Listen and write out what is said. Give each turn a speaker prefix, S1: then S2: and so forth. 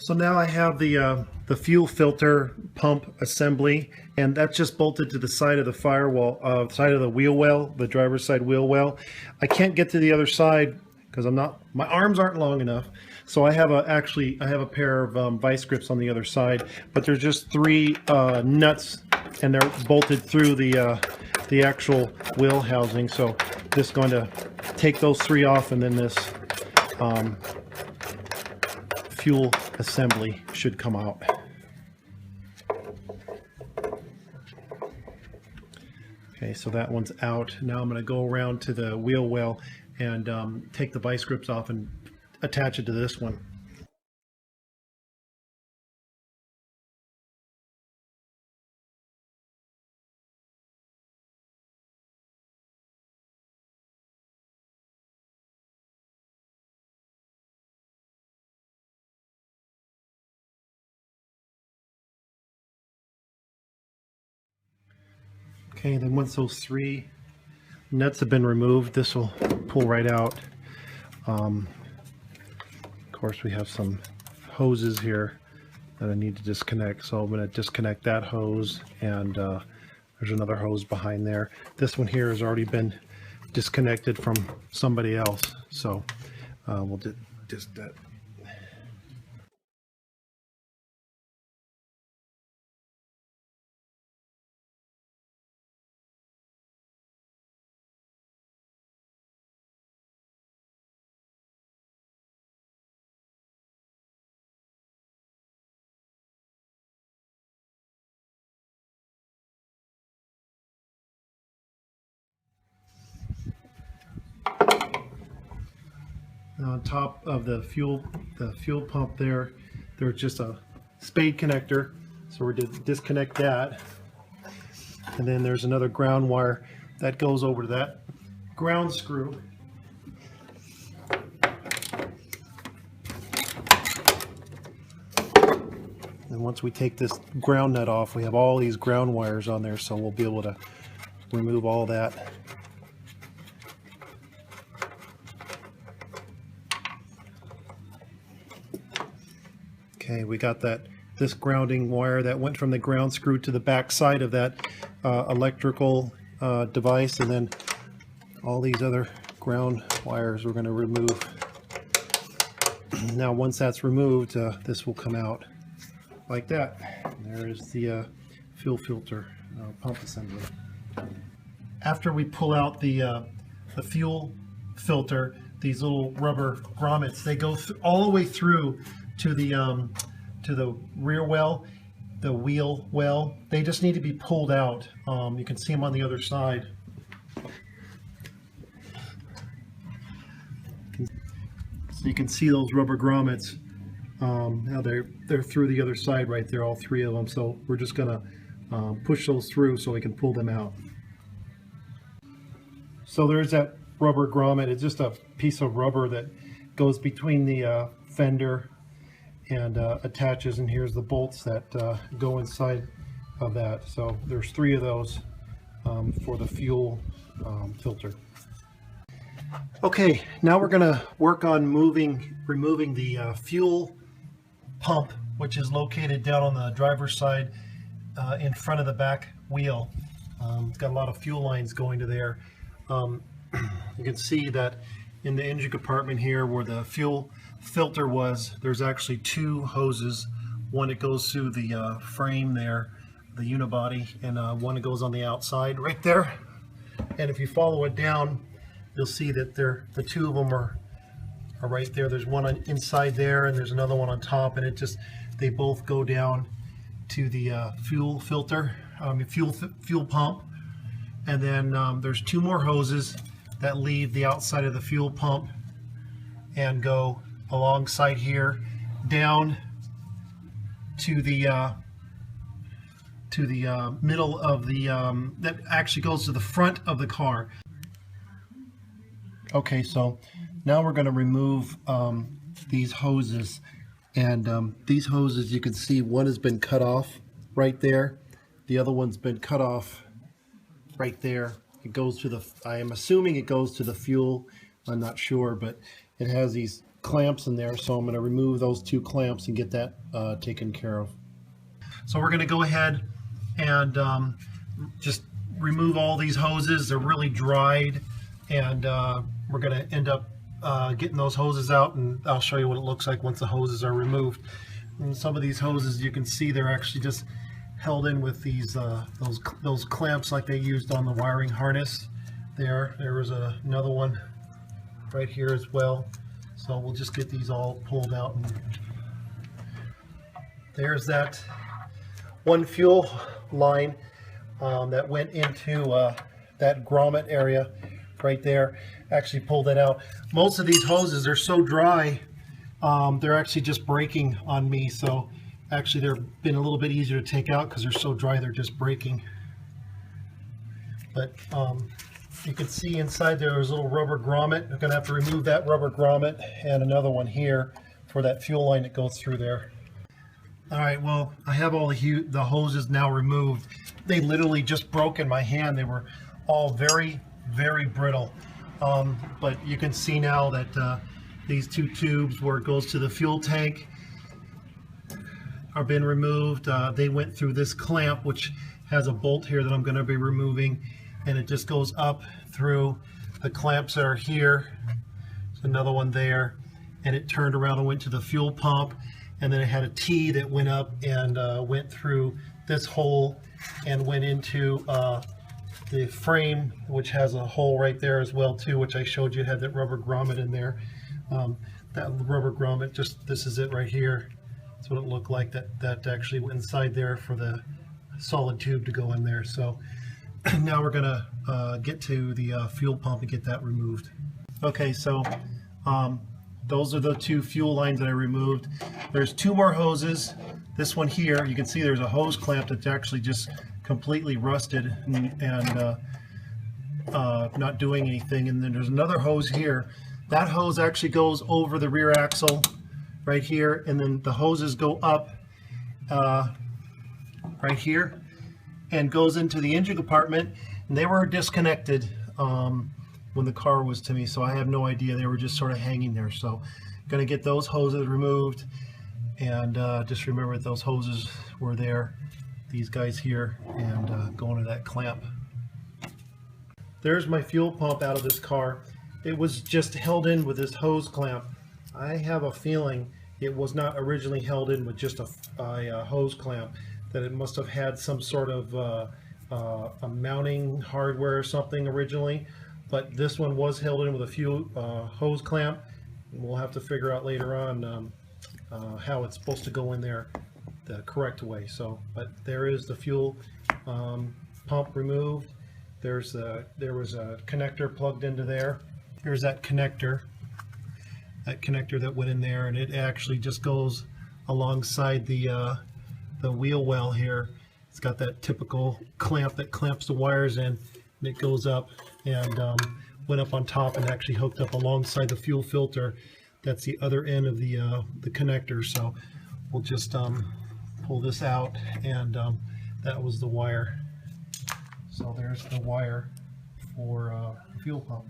S1: So now I have the fuel filter pump assembly, and that's just bolted to the side of the firewall, side of the wheel well, the driver's side wheel well. I can't get to the other side because my arms aren't long enough. So I have a pair of vice grips on the other side, but there's just three nuts, and they're bolted through the actual wheel housing. So just going to take those three off, and then this fuel assembly should come out. Okay, so that one's out. Now I'm going to go around to the wheel well and take the vice grips off and attach it to this one. Okay, then once those three nuts have been removed, this will pull right out. Of course, we have some hoses here that I need to disconnect, so I'm going to disconnect that hose, and there's another hose behind there. This one here has already been disconnected from somebody else, so we'll just that. On top of the fuel pump there's just a spade connector, so we're going to disconnect that, and then there's another ground wire that goes over to that ground screw. And once we take this ground nut off, we have all these ground wires on there, so we'll be able to remove all that. Okay, we got this grounding wire that went from the ground screw to the back side of that electrical device, and then all these other ground wires we're going to remove. Now once that's removed, this will come out like that. And there is the fuel filter pump assembly. After we pull out the fuel filter, these little rubber grommets, they go all the way through to the rear well, the wheel well. They just need to be pulled out. You can see them on the other side. So you can see those rubber grommets. Now they're through the other side right there, all three of them. So we're just gonna push those through so we can pull them out. So there's that rubber grommet. It's just a piece of rubber that goes between the fender and attaches, and here's the bolts that go inside of that. So there's three of those for the fuel filter. Okay, now we're going to work on removing the fuel pump, which is located down on the driver's side in front of the back wheel. It's got a lot of fuel lines going to there. You can see that in the engine compartment here where the fuel filter was, there's actually two hoses. One that goes through the frame there, the unibody, and one that goes on the outside right there. And if you follow it down, you'll see that the two of them are right there. There's one inside there, and there's another one on top, and they both go down to the fuel filter, fuel pump. And then there's two more hoses that leave the outside of the fuel pump and go alongside here down to the middle of the that actually goes to the front of the car. Okay, so now we're going to remove these hoses, and these hoses, you can see one has been cut off right there, the other one's been cut off right there. It goes to I am assuming it goes to the fuel, I'm not sure, but it has these clamps in there, so I'm going to remove those 2 clamps and get that taken care of. So we're going to go ahead and just remove all these hoses. They're really dried, and we're going to end up getting those hoses out, and I'll show you what it looks like once the hoses are removed. And some of these hoses, you can see they're actually just held in with these those clamps like they used on the wiring harness. There was another one right here as well. So we'll just get these all pulled out. And there's that one fuel line that went into that grommet area right there. Actually pulled that out. Most of these hoses are so dry, they're actually just breaking on me. So actually they're been a little bit easier to take out because they're so dry they're just breaking. But you can see inside there is a little rubber grommet. You're going to have to remove that rubber grommet and another one here for that fuel line that goes through there. Alright, well, I have all the hoses now removed. They literally just broke in my hand. They were all very, very brittle. But you can see now that these 2 tubes where it goes to the fuel tank are been removed. They went through this clamp, which has a bolt here that I'm going to be removing, and it just goes up through the clamps that are here. There's another one there, and it turned around and went to the fuel pump, and then it had a T that went up and went through this hole and went into the frame, which has a hole right there as well too, which I showed you had that rubber grommet in there. That rubber grommet, just this is it right here. That's what it looked like. That actually went inside there for the solid tube to go in there. So now we're gonna get to the fuel pump and get that removed. Okay, so those are the 2 fuel lines that I removed. There's 2 more hoses. This one here, you can see there's a hose clamp that's actually just completely rusted and not doing anything. And then there's another hose here. That hose actually goes over the rear axle right here, and then the hoses go up right here and goes into the engine compartment, and they were disconnected when the car was to me, so I have no idea. They were just sort of hanging there. So gonna get those hoses removed, and just remember that those hoses were there, these guys here, and go into that clamp. There's my fuel pump out of this car. It was just held in with this hose clamp. I have a feeling it was not originally held in with just a hose clamp, that it must have had some sort of a mounting hardware or something originally, but this one was held in with a fuel hose clamp. And we'll have to figure out later on how it's supposed to go in there the correct way. So, but there is the fuel pump removed. There was a connector plugged into there. Here's that connector that went in there, and it actually just goes alongside the wheel well here. It's got that typical clamp that clamps the wires in, and it goes up and went up on top and actually hooked up alongside the fuel filter. That's the other end of the connector. So we'll just pull this out, and that was the wire. So there's the wire for fuel pump.